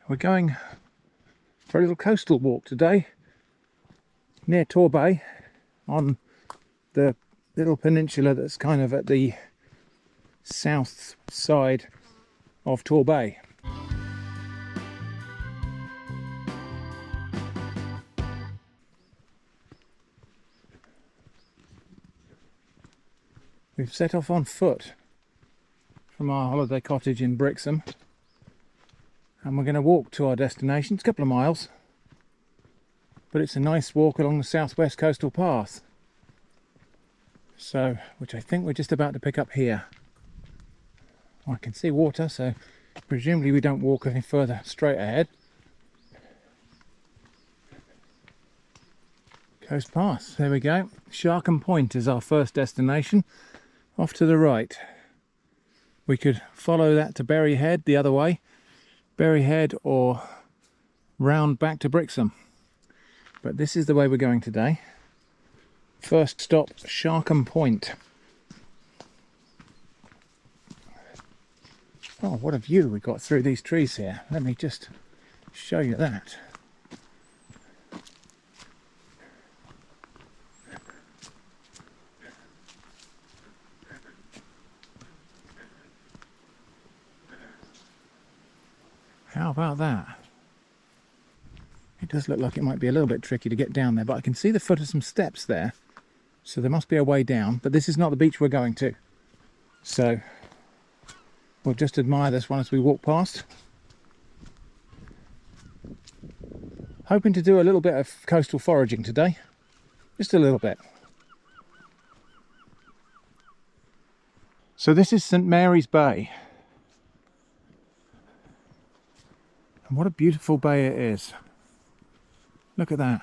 We're going for a little coastal walk today near Torbay on the little peninsula that's kind of at the south side of Torbay. We've set off on foot from our holiday cottage in Brixham, and we're going to walk to our destination. It's a couple of miles, but it's a nice walk along the southwest coastal path, so which I think we're just about to pick up here. I can see water, so presumably we don't walk any further straight ahead. Coast path, there we go. Sharkham Point is our first destination, off to the right. We could follow that to Berry Head the other way, Berry Head, or round back to Brixham. But this is the way we're going today. First stop, Sharkham Point. Oh, what a view we got through these trees here. Let me just show you that. How about that? It does look like it might be a little bit tricky to get down there, but I can see the foot of some steps there, so there must be a way down. But this is not the beach we're going to, so we'll just admire this one as we walk past. Hoping to do a little bit of coastal foraging today, just a little bit. So this is St Mary's Bay. And what a beautiful bay it is. Look at that.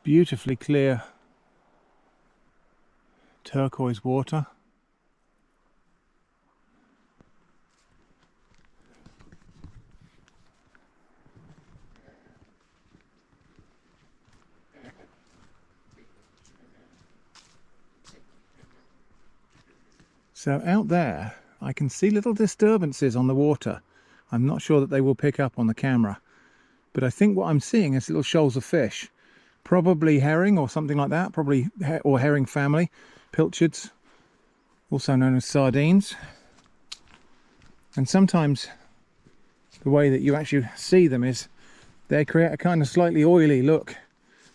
Beautifully clear turquoise water. So out there I can see little disturbances on the water. I'm not sure that they will pick up on the camera, but I think what I'm seeing is little shoals of fish, probably herring or something like that, probably or herring family, pilchards, also known as sardines. And sometimes the way that you actually see them is they create a kind of slightly oily look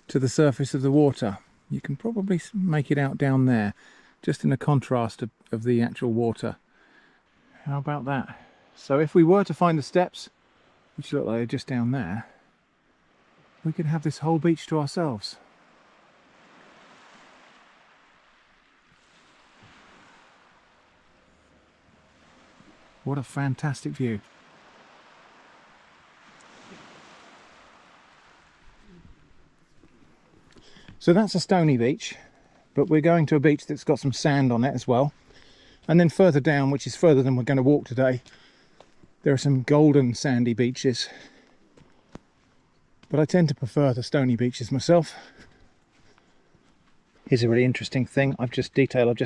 to the surface of the water. You can probably make it out down there, just in the contrast of the actual water. How about that? So if we were to find the steps, which look like they're just down there, we could have this whole beach to ourselves. What a fantastic view. So that's a stony beach, but we're going to a beach that's got some sand on it as well. And then further down, which is further than we're going to walk today, there are some golden sandy beaches. But I tend to prefer the stony beaches myself. Here's a really interesting thing I've just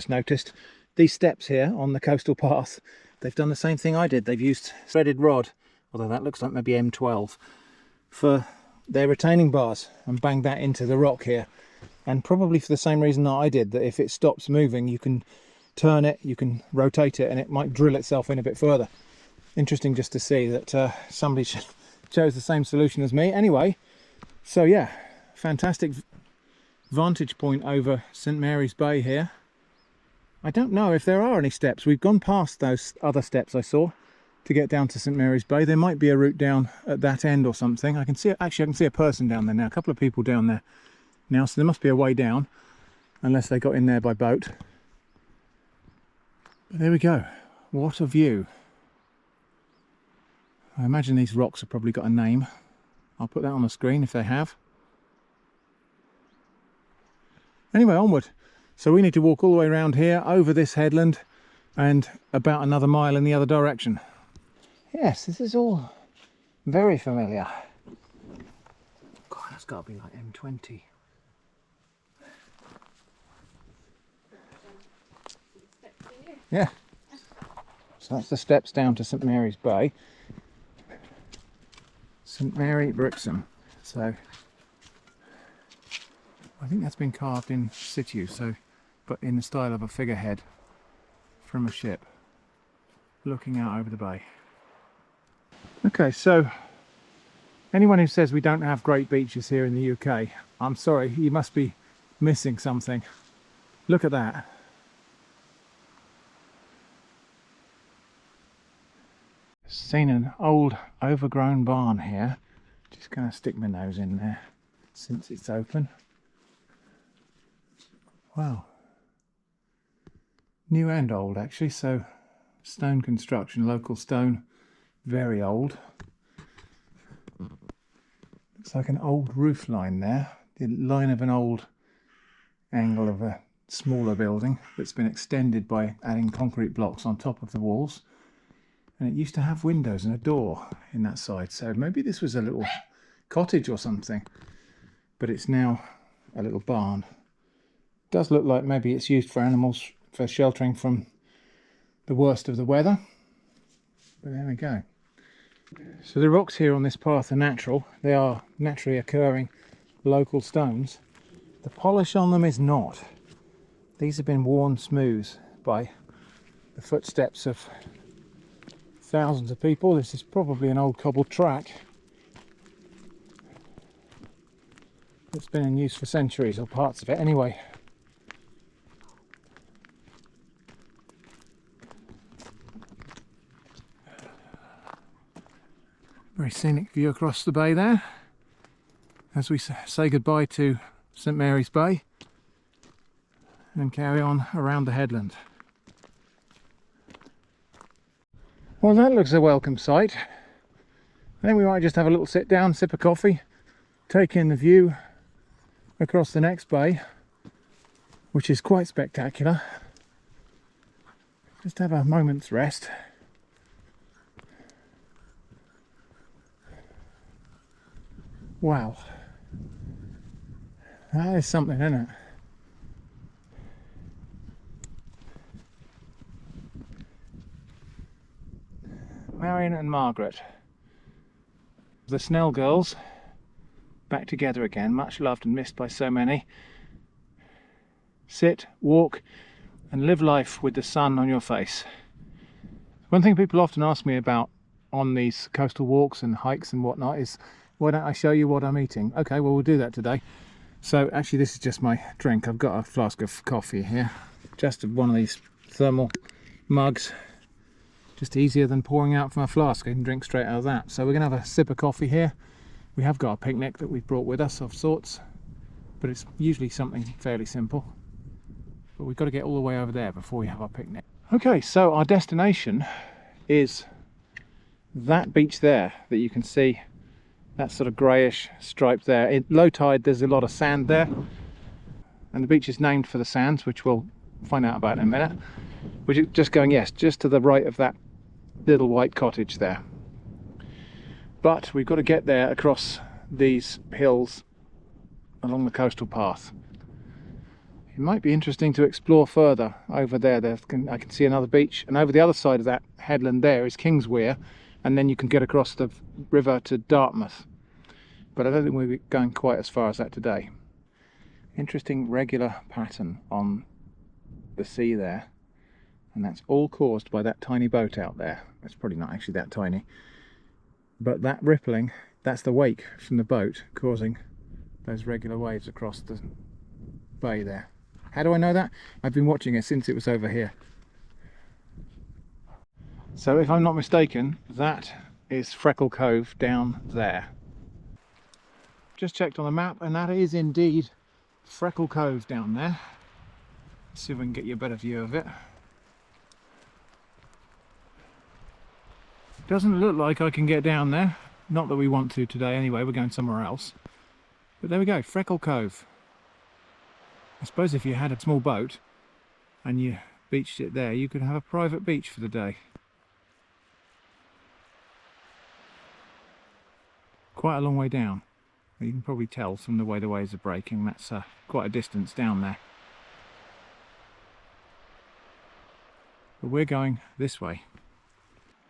noticed. These steps here on the coastal path, they've done the same thing I did. They've used threaded rod, although that looks like maybe M12, for their retaining bars, and banged that into the rock here. And probably for the same reason that I did, that if it stops moving, you can turn it, you can rotate it, and it might drill itself in a bit further. Interesting just to see that somebody chose the same solution as me. Anyway, so yeah, fantastic vantage point over St Mary's Bay here. I don't know if there are any steps. We've gone past those other steps I saw to get down to St Mary's Bay. There might be a route down at that end or something. I can see, actually I can see a person down there now, a couple of people down there now, so there must be a way down, unless they got in there by boat. But there we go. What a view. I imagine these rocks have probably got a name. I'll put that on the screen if they have. Anyway, onward. So we need to walk all the way around here, over this headland, and about another mile in the other direction. Yes, this is all very familiar. God, that's got to be like M20. Yeah. So that's the steps down to St Mary's Bay. St Mary Brixham. So I think that's been carved in situ, so but in the style of a figurehead from a ship looking out over the bay. Okay, so anyone who says we don't have great beaches here in the UK, I'm sorry, you must be missing something. Look at that. Seen an old overgrown barn here. Just going to stick my nose in there since it's open. Wow. New and old actually, so stone construction, local stone, very old. Looks like an old roof line there, the line of an old angle of a smaller building that's been extended by adding concrete blocks on top of the walls. And it used to have windows and a door in that side, so maybe this was a little cottage or something, but it's now a little barn. Does look like maybe it's used for animals for sheltering from the worst of the weather, but there we go. So the rocks here on this path are natural. They are naturally occurring local stones. The polish on them is not. These have been worn smooth by the footsteps of thousands of people. This is probably an old cobbled track. It's been in use for centuries, or parts of it anyway. Very scenic view across the bay there as we say goodbye to St Mary's Bay and carry on around the headland. Well, that looks a welcome sight. I think we might just have a little sit down, sip a coffee, take in the view across the next bay, which is quite spectacular. Just have a moment's rest. Wow, that is something, isn't it? Marion and Margaret, the Snell girls, back together again, much loved and missed by so many. Sit, walk and live life with the sun on your face. One thing people often ask me about on these coastal walks and hikes and whatnot is, why don't I show you what I'm eating? Okay, well, we'll do that today. So actually this is just my drink. I've got a flask of coffee here, just one of these thermal mugs. Just easier than pouring out from a flask. I can drink straight out of that. So we're going to have a sip of coffee here. We have got a picnic that we've brought with us of sorts, but it's usually something fairly simple. But we've got to get all the way over there before we have our picnic. Okay, so our destination is that beach there that you can see, that sort of greyish stripe there. At low tide there's a lot of sand there, and the beach is named for the sands, which we'll find out about in a minute. Which is just going, yes, just to the right of that little white cottage there. But we've got to get there across these hills along the coastal path. It might be interesting to explore further over there. I can see another beach, and over the other side of that headland there is Kingswear, and then you can get across the river to Dartmouth. But I don't think we'll be going quite as far as that today. Interesting regular pattern on the sea there. And that's all caused by that tiny boat out there. It's probably not actually that tiny, but that rippling, that's the wake from the boat causing those regular waves across the bay there. How do I know that? I've been watching it since it was over here. So if I'm not mistaken, that is Freckle Cove down there. Just checked on the map, and that is indeed Freckle Cove down there. Let's see if we can get you a better view of it. Doesn't look like I can get down there. Not that we want to today anyway, we're going somewhere else. But there we go, Freckle Cove. I suppose if you had a small boat and you beached it there, you could have a private beach for the day. Quite a long way down. You can probably tell from the way the waves are breaking, that's quite a distance down there. But we're going this way.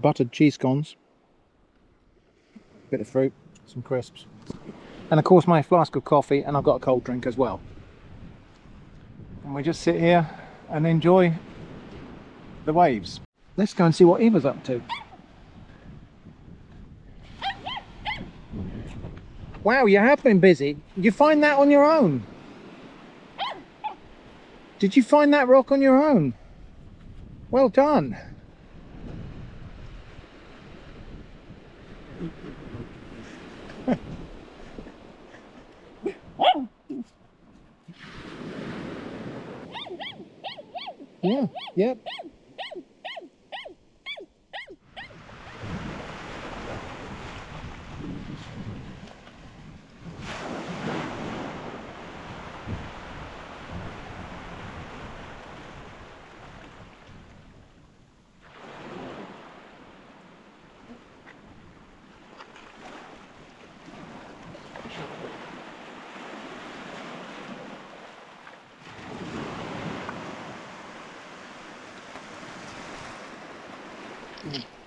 buttered cheese scones, bit of fruit, some crisps, and of course my flask of coffee, and I've got a cold drink as well. And we just sit here and enjoy the waves. Let's go and see what Eva's up to. Wow, you have been busy. You find that on your own? Did you find that rock on your own? Well done. Yeah, yep.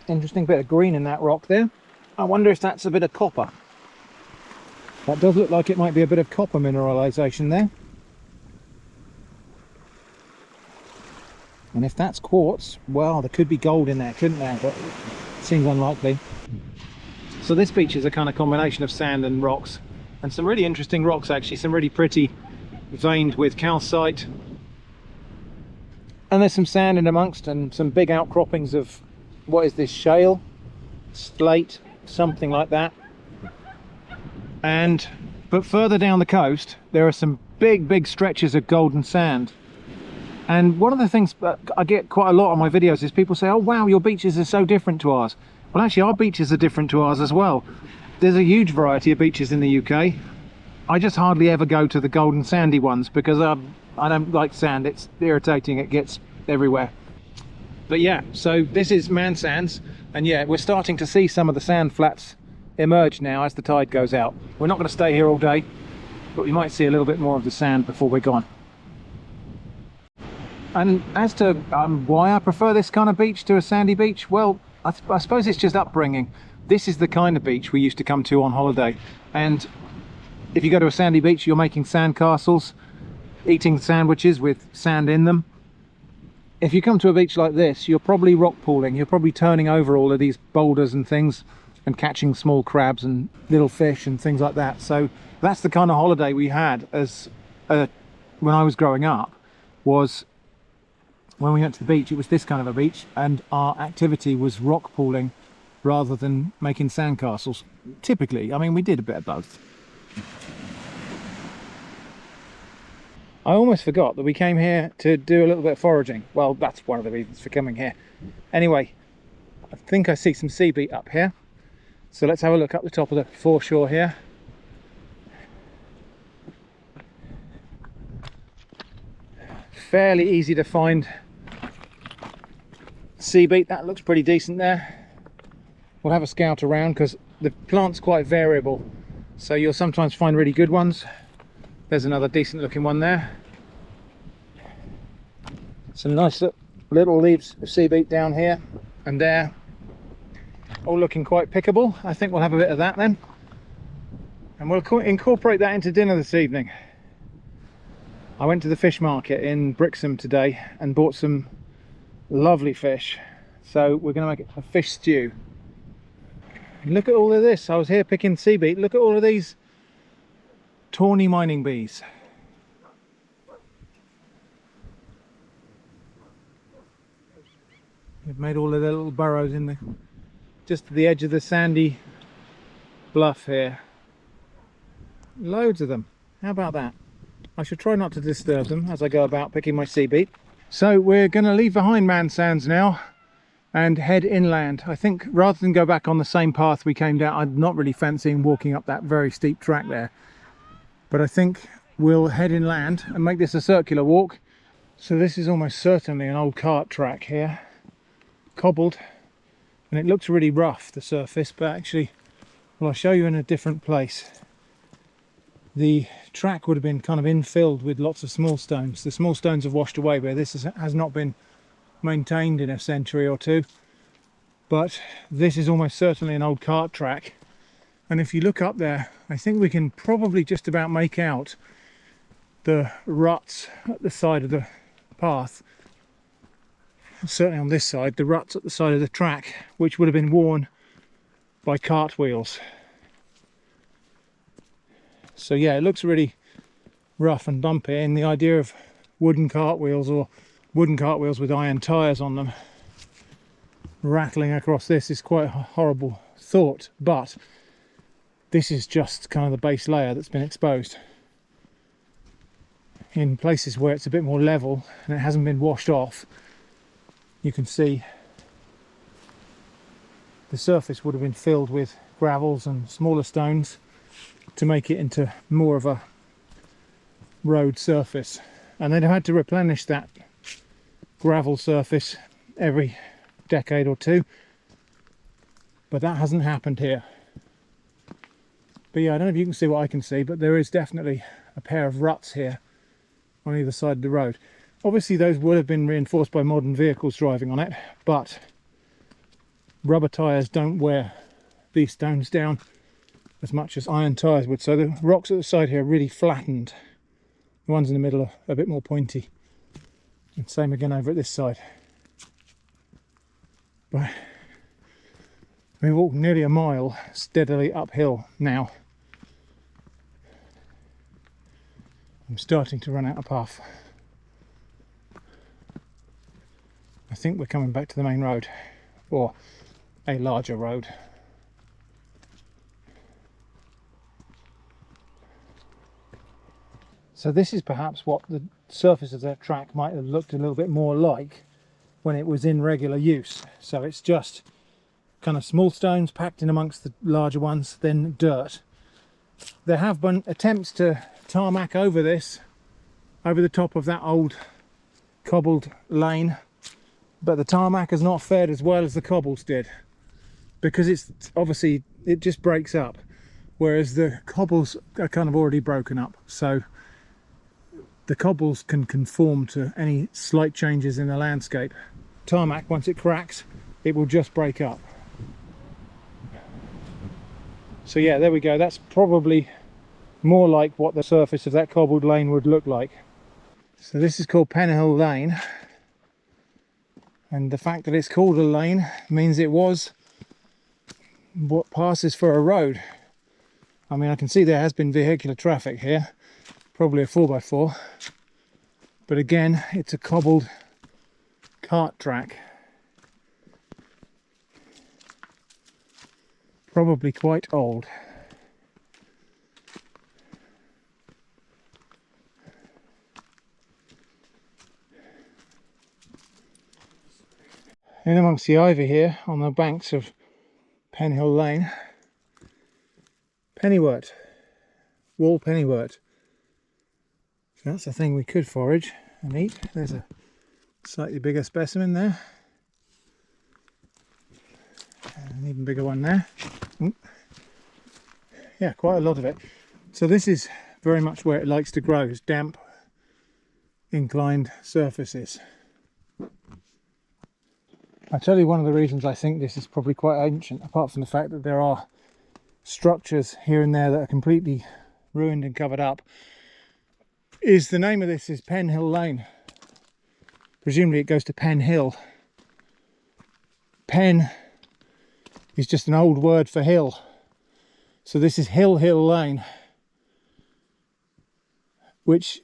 Interesting bit of green in that rock there. I wonder if that's a bit of copper. That does look like it might be a bit of copper mineralization there. And if that's quartz, well, there could be gold in there, couldn't there? But it seems unlikely. So this beach is a kind of combination of sand and rocks, and some really interesting rocks actually, some really pretty veined with calcite. And there's some sand in amongst, and some big outcroppings of, what is this, shale? Slate, something like that. But further down the coast, there are some big stretches of golden sand. And one of the things that I get quite a lot on my videos is people say, oh wow, your beaches are so different to ours. Well, actually our beaches are different to ours as well. There's a huge variety of beaches in the UK. I just hardly ever go to the golden sandy ones because I don't like sand. It's irritating, it gets everywhere. But yeah, so this is Man Sands, and yeah, we're starting to see some of the sand flats emerge now as the tide goes out. We're not going to stay here all day, but we might see a little bit more of the sand before we're gone. And as to why I prefer this kind of beach to a sandy beach, well, I suppose it's just upbringing. This is the kind of beach we used to come to on holiday, and if you go to a sandy beach, you're making sand castles, eating sandwiches with sand in them. If you come to a beach like this, you're probably rock pooling, you're probably turning over all of these boulders and things and catching small crabs and little fish and things like that. So that's the kind of holiday we had as when I was growing up. Was when we went to the beach, it was this kind of a beach, and our activity was rock pooling rather than making sandcastles. Typically, I mean, we did a bit of both. I almost forgot that we came here to do a little bit of foraging. Well, that's one of the reasons for coming here. Anyway, I think I see some sea beet up here. So let's have a look up the top of the foreshore here. Fairly easy to find sea beet. That looks pretty decent there. We'll have a scout around because the plant's quite variable. So you'll sometimes find really good ones. There's another decent looking one there. Some nice little leaves of sea beet down here and there. All looking quite pickable. I think we'll have a bit of that then. And we'll incorporate that into dinner this evening. I went to the fish market in Brixham today and bought some lovely fish. So we're going to make a fish stew. And look at all of this. I was here picking sea beet. Look at all of these tawny mining bees. They've made all of their little burrows in just to the edge of the sandy bluff here. Loads of them. How about that? I should try not to disturb them as I go about picking my sea beet. So we're going to leave behind Man Sands now and head inland. I think rather than go back on the same path we came down, I'm not really fancying walking up that very steep track there. But I think we'll head inland and make this a circular walk. So this is almost certainly an old cart track here, cobbled, and it looks really rough, the surface, but actually, well, I'll show you in a different place. The track would have been kind of infilled with lots of small stones. The small stones have washed away, but this has not been maintained in a century or two. but this is almost certainly an old cart track. And if you look up there, I think we can probably just about make out the ruts at the side of the path. Certainly on this side, the ruts at the side of the track, which would have been worn by cartwheels. So yeah, it looks really rough and bumpy, and the idea of wooden cartwheels, or wooden cartwheels with iron tyres on them, rattling across this is quite a horrible thought, but this is just kind of the base layer that's been exposed. In places where it's a bit more level and it hasn't been washed off, you can see the surface would have been filled with gravels and smaller stones to make it into more of a road surface, and they'd have had to replenish that gravel surface every decade or two, but that hasn't happened here. But yeah, I don't know if you can see what I can see, but there is definitely a pair of ruts here on either side of the road. Obviously those would have been reinforced by modern vehicles driving on it, but rubber tyres don't wear these stones down as much as iron tyres would. So the rocks at the side here are really flattened. The ones in the middle are a bit more pointy. And same again over at this side. But we've walked nearly a mile steadily uphill now. I'm starting to run out of puff. I think we're coming back to the main road, or a larger road. So this is perhaps what the surface of that track might have looked a little bit more like when it was in regular use. So it's just kind of small stones packed in amongst the larger ones, then dirt. There have been attempts to tarmac over this, over the top of that old cobbled lane, but the tarmac has not fared as well as the cobbles did, because it's obviously, it just breaks up, whereas the cobbles are kind of already broken up. So the cobbles can conform to any slight changes in the landscape. Tarmac, once it cracks, it will just break up. So yeah, there we go. That's probably more like what the surface of that cobbled lane would look like. So this is called Penhill Lane, and the fact that it's called a lane means it was what passes for a road. I mean, I can see there has been vehicular traffic here, probably a 4x4, but again, it's a cobbled cart track, probably quite old. In amongst the ivy here on the banks of Penhill Lane, pennywort, wall pennywort. So that's a thing we could forage and eat. There's a slightly bigger specimen there, and an even bigger one there. Yeah, quite a lot of it. So this is very much where it likes to grow, is damp, inclined surfaces. I tell you, one of the reasons I think this is probably quite ancient, apart from the fact that there are structures here and there that are completely ruined and covered up, is the name of this is Penhill Lane. Presumably it goes to Penhill. Pen is just an old word for hill. So this is Hill Lane, which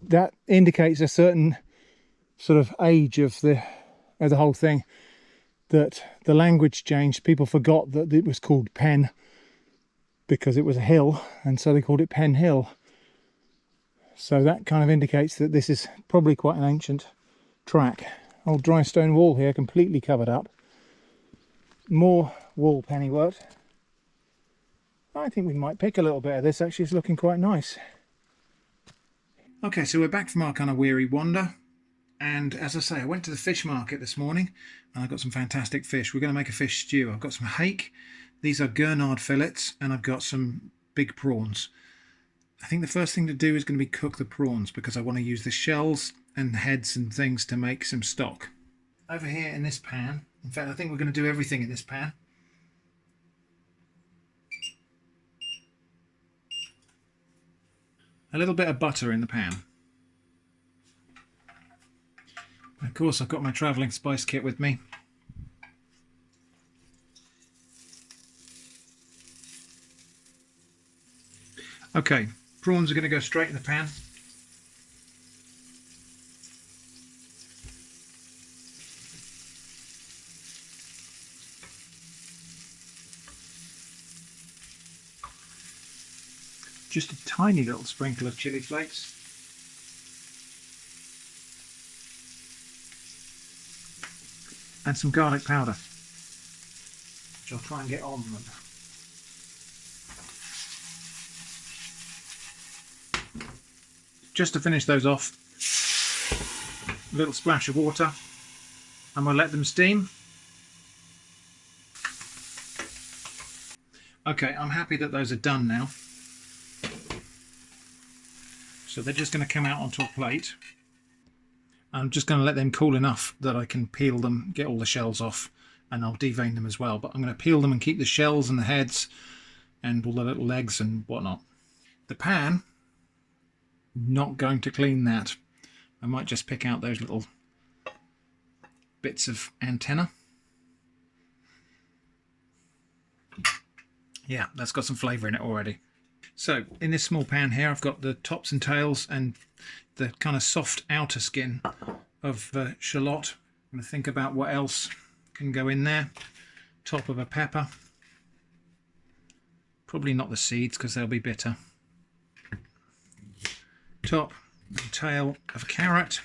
that indicates a certain sort of age of the whole thing, that the language changed. People forgot that it was called Pen because it was a hill, and so they called it Penhill. So that kind of indicates that this is probably quite an ancient track. Old dry stone wall here, completely covered up. More wall pennywort. I think we might pick a little bit of this. Actually, it's looking quite nice. Okay, so we're back from our kind of weary wander, and as I say, I went to the fish market this morning and I got some fantastic fish. We're going to make a fish stew. I've got some hake, these are gurnard fillets, and I've got some big prawns. I think the first thing to do is going to be cook the prawns, because I want to use the shells and heads and things to make some stock. Over here in this pan, In fact, I think we're going to do everything in this pan. A little bit of butter in the pan. Of course, I've got my travelling spice kit with me. Okay, prawns are going to go straight in the pan. Just a tiny little sprinkle of chili flakes. And some garlic powder, which I'll try and get on them. Just to finish those off, a little splash of water, and we'll let them steam. Okay, I'm happy that those are done now. So they're just going to come out onto a plate. I'm just going to let them cool enough that I can peel them, get all the shells off, and I'll devein them as well. But I'm going to peel them and keep the shells and the heads and all the little legs and whatnot. The pan, not going to clean that. I might just pick out those little bits of antenna. Yeah, that's got some flavour in it already. So in this small pan here, I've got the tops and tails and the kind of soft outer skin of the shallot. I'm going to think about what else can go in there. Top of a pepper. Probably not the seeds because they'll be bitter. Top and tail of a carrot.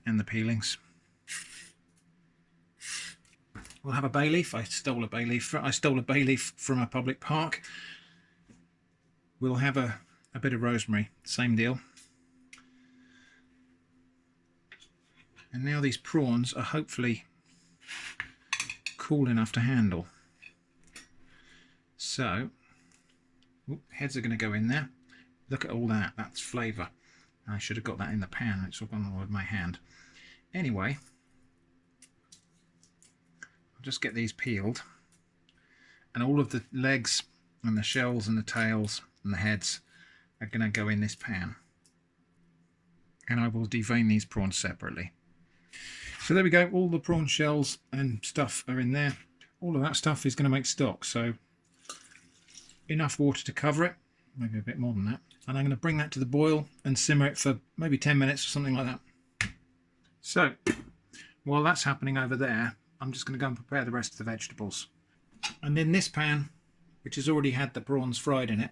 And the peelings. We'll have a bay leaf. I stole a bay leaf from a public park. We'll have a bit of rosemary, same deal. And now these prawns are hopefully cool enough to handle. So, heads are going to go in there. Look at all that, that's flavour. I should have got that in the pan, it's all gone all with my hand. Anyway, I'll just get these peeled. And all of the legs and the shells and the tails and the heads are going to go in this pan, and I will devein these prawns separately. So there we go, all the prawn shells and stuff are in there. All of that stuff is going to make stock, so enough water to cover it, maybe a bit more than that, and I'm going to bring that to the boil and simmer it for maybe 10 minutes or something like that. So while that's happening over there, I'm just going to go and prepare the rest of the vegetables. And in this pan, which has already had the prawns fried in it,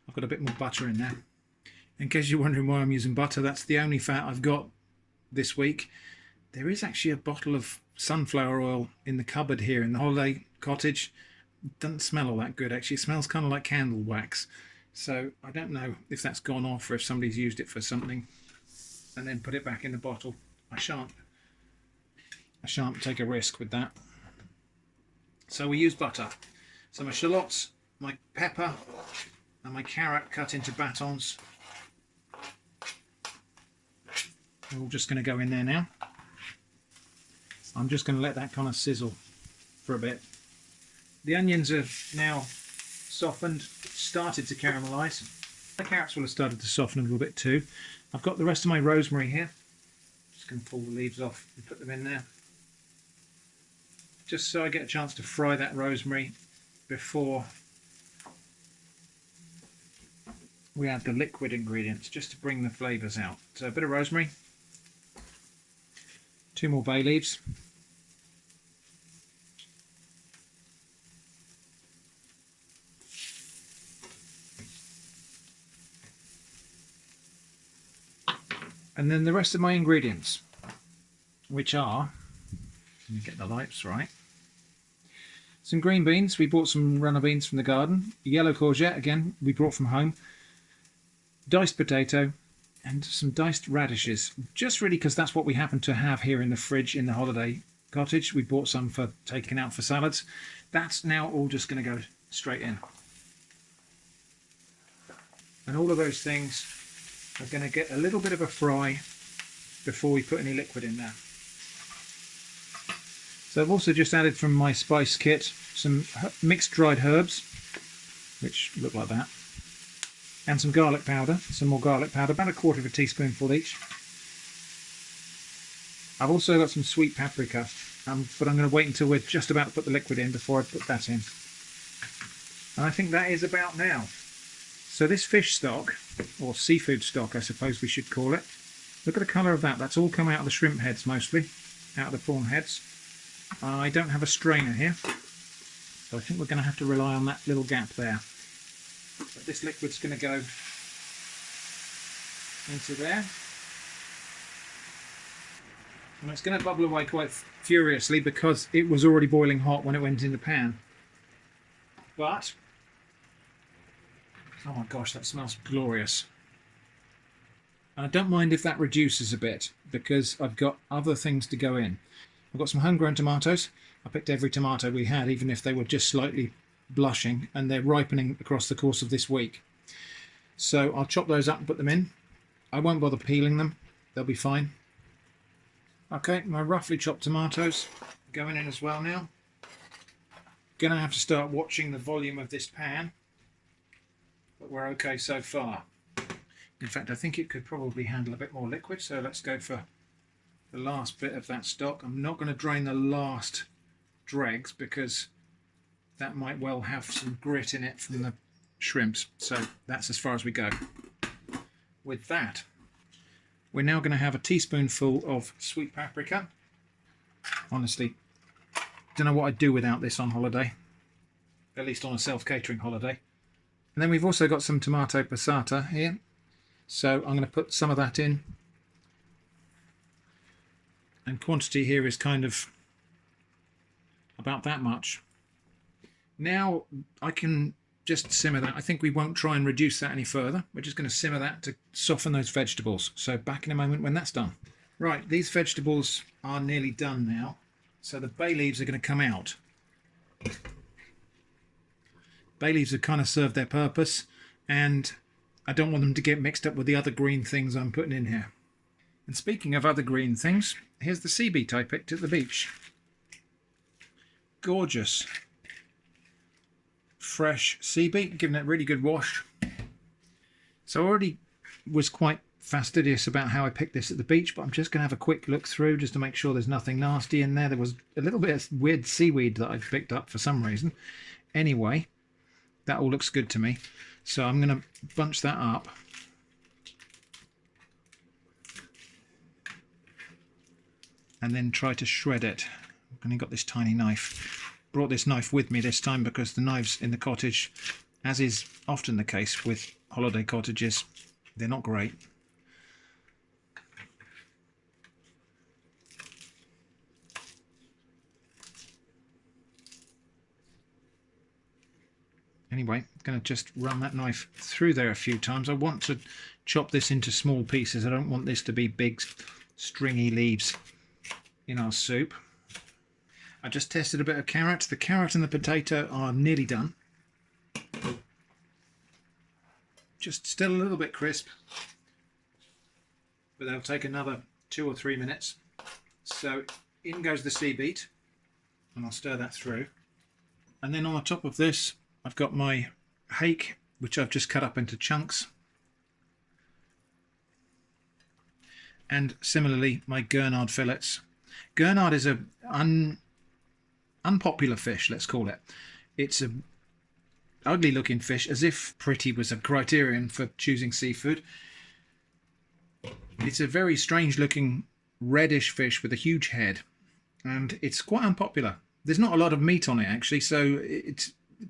I've got a bit more butter in there. In case you're wondering why I'm using butter, that's the only fat I've got this week. There is actually a bottle of sunflower oil in the cupboard here in the holiday cottage. It doesn't smell all that good actually. It smells kind of like candle wax. So I don't know if that's gone off or if somebody's used it for something and then put it back in the bottle. I shan't take a risk with that. So we use butter. So my shallots, my pepper, and my carrot cut into batons. They're all just going to go in there now. I'm just going to let that kind of sizzle for a bit. The onions are now softened, started to caramelise. The carrots will have started to soften a little bit too. I've got the rest of my rosemary here. Just going to pull the leaves off and put them in there. Just so I get a chance to fry that rosemary before we add the liquid ingredients, just to bring the flavours out. So a bit of rosemary, 2 more bay leaves, and then the rest of my ingredients, which are, let me get the lights right, some green beans. We bought some runner beans from the garden, yellow courgette, again we brought from home, diced potato, and some diced radishes, just really because that's what we happen to have here in the fridge in the holiday cottage. We bought some for taking out for salads. That's now all just going to go straight in, and all of those things are going to get a little bit of a fry before we put any liquid in there. So I've also just added from my spice kit some mixed dried herbs, which look like that, and some garlic powder, some more garlic powder, about 1/4 teaspoonful each. I've also got some sweet paprika, but I'm going to wait until we're just about to put the liquid in before I put that in. And I think that is about now. So this fish stock, or seafood stock I suppose we should call it, look at the colour of that. That's all come out of the shrimp heads mostly, out of the prawn heads. I don't have a strainer here, so I think we're going to have to rely on that little gap there. But this liquid's going to go into there. And it's going to bubble away quite furiously because it was already boiling hot when it went in the pan. But, oh my gosh, that smells glorious. And I don't mind if that reduces a bit because I've got other things to go in. I've got some homegrown tomatoes. I picked every tomato we had, even if they were just slightly blushing, and they're ripening across the course of this week. So I'll chop those up and put them in. I won't bother peeling them. They'll be fine. Okay, my roughly chopped tomatoes going in as well now. Gonna have to start watching the volume of this pan, but we're okay so far. In fact, I think it could probably handle a bit more liquid, so let's go for the last bit of that stock. I'm not going to drain the last dregs because that might well have some grit in it from the shrimps, so that's as far as we go. With that, we're now going to have a teaspoonful of sweet paprika. Honestly, don't know what I'd do without this on holiday, at least on a self-catering holiday. And then we've also got some tomato passata here, so I'm going to put some of that in. And quantity here is kind of about that much. Now I can just simmer that. I think we won't try and reduce that any further. We're just going to simmer that to soften those vegetables. So back in a moment when that's done. Right, these vegetables are nearly done now. So the bay leaves are going to come out. Bay leaves have kind of served their purpose, and I don't want them to get mixed up with the other green things I'm putting in here. And speaking of other green things, here's the sea beet I picked at the beach. Gorgeous. Fresh sea beet, giving it a really good wash. So I already was quite fastidious about how I picked this at the beach, but I'm just going to have a quick look through just to make sure there's nothing nasty in there. There was a little bit of weird seaweed that I've picked up for some reason. Anyway, that all looks good to me. So I'm going to bunch that up. And then try to shred it. I've only got this tiny knife. Brought this knife with me this time because the knives in the cottage, as is often the case with holiday cottages, they're not great. Anyway, I'm going to just run that knife through there a few times. I want to chop this into small pieces. I don't want this to be big stringy leaves in our soup. I just tested a bit of carrot. The carrot and the potato are nearly done. Just still a little bit crisp, but they'll take another 2 or 3 minutes. So in goes the sea beet, and I'll stir that through. And then on the top of this, I've got my hake, which I've just cut up into chunks. And similarly, my gurnard fillets. Gurnard is a unpopular fish, let's call it. It's a ugly looking fish, as if pretty was a criterion for choosing seafood. It's a very strange looking reddish fish with a huge head, and it's quite unpopular. There's not a lot of meat on it actually,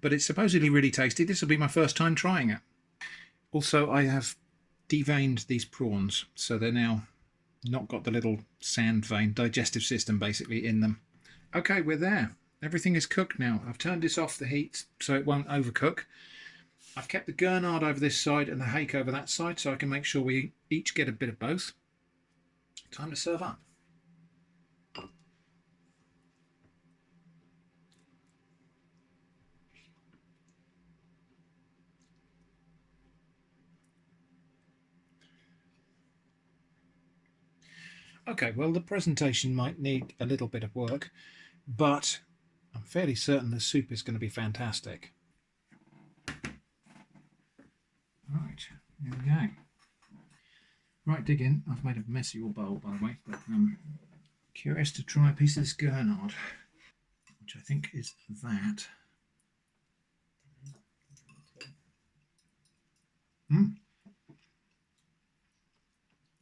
but it's supposedly really tasty. This will be my first time trying it. Also, I have deveined these prawns, so they're now not got the little sand vein digestive system basically in them. Okay, we're there. Everything is cooked now. I've turned this off the heat so it won't overcook. I've kept the gurnard over this side and the hake over that side so I can make sure we each get a bit of both. Time to serve up. Okay, well, the presentation might need a little bit of work, but I'm fairly certain the soup is going to be fantastic. Right, here we go. Right, dig in. I've made a messy old bowl, by the way, but I'm curious to try a piece of this gurnard, which I think is that.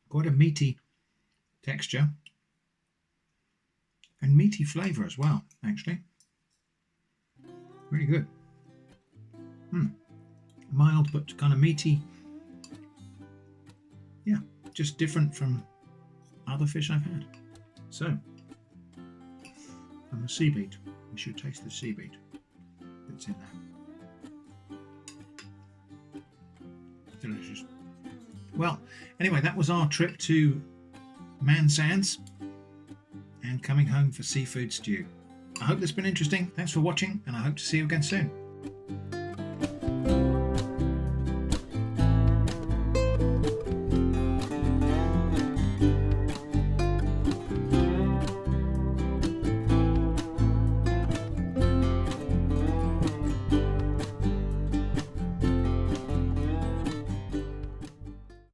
Quite a meaty texture and meaty flavour as well, actually. Really good. Mild but kind of meaty. Yeah, just different from other fish I've had. So, and the sea beet. We should taste the sea beet that's in there. Delicious. Well, anyway, that was our trip to Man Sands and coming home for seafood stew. I hope that's been interesting. Thanks for watching, and I hope to see you again soon.